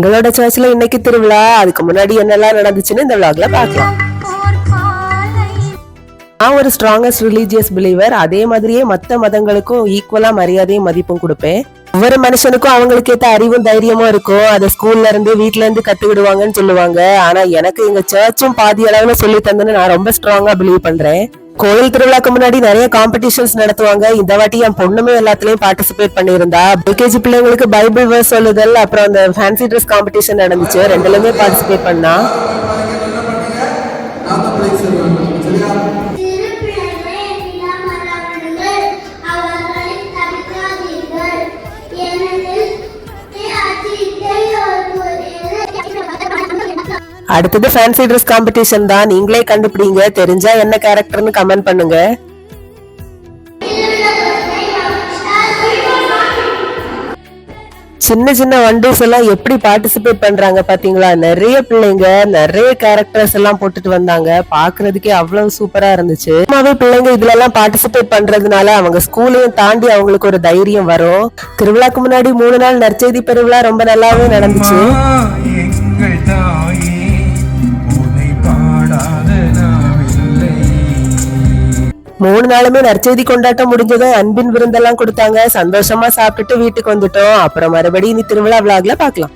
எங்களோட சர்ச்ல இன்னைக்கு திருவிழா. அதுக்கு முன்னாடி என்னெல்லாம் நடந்துச்சுன்னு இந்த விளாக்ல பாக்கலாம். நான் ஒரு ஸ்ட்ராங்கஸ்ட் ரிலீஜியஸ் பிலீவர். அதே மாதிரியே மத்த மதங்களுக்கும் ஈக்குவலா மரியாதையும் மதிப்பும் கொடுப்பேன். ஒவ்வொரு மனுஷனுக்கும் அவங்களுக்கு ஏத்த அறிவும் தைரியமும் இருக்கும். அதை ஸ்கூல்ல இருந்து வீட்டுல இருந்து கத்துக்கிடுவாங்கன்னு சொல்லுவாங்க. ஆனா எனக்கு எங்க சர்ச்சும் பாதி அளவுல சொல்லி தந்தேன்னு நான் ரொம்ப ஸ்ட்ராங்கா பிலீவ் பண்றேன். கோயில் திருவிழாக்கு முன்னாடி நிறைய காம்படிஷன்ஸ் நடத்துவாங்க. இந்த வாட்டி என் பொண்ணுமே எல்லாத்துலயும் பார்ட்டிசிபேட் பண்ணியிருந்தா. எல்கேஜி பிள்ளைங்களுக்கு பைபிள் வேர்ஸ் சொல்லுதல், அப்புறம் அந்த ஃபேன்சி ட்ரெஸ் காம்படிஷன் நடந்துச்சு. ரெண்டுலயுமே பார்ட்டிசிபேட் பண்ணா. அடுத்தது ஃபேன்சி ட்ரெஸ் காம்படிஷன் தான். நீங்களே கண்டுபிடிங்க. தெரிஞ்சா என்ன கேரக்டர்னு கமெண்ட் பண்ணுங்க. சின்ன சின்ன வண்டர்ஸ் எல்லாம் எப்படி பார்ட்டிசிபேட் பண்றாங்க பாத்தீங்களா? நிறைய பிள்ளைங்க நிறைய கேரக்டர்ஸ் எல்லாம் போட்டுட்டு வந்தாங்க. பாக்குறதுக்கே அவ்வளவு சூப்பரா இருந்துச்சு. பிள்ளைங்க இதுல எல்லாம் பார்ட்டிசிபேட் பண்றதுனால அவங்க ஸ்கூலையும் தாண்டி அவங்களுக்கு ஒரு தைரியம் வரும். திருவிழாக்கு முன்னாடி 3 நாள் நற்செய்தி பெருவிழா ரொம்ப நல்லாவே நடந்துச்சு. மூணு நாளுமே நற்செய்தி கொண்டாட்டம் முடிஞ்சதும் அன்பின் விருந்தெல்லாம் கொடுத்தாங்க. சந்தோஷமா சாப்பிட்டுட்டு வீட்டுக்கு வந்துட்டோம். அப்புறம் மறுபடியும் இனி திருவிழா விளாக்ல பாக்கலாம்.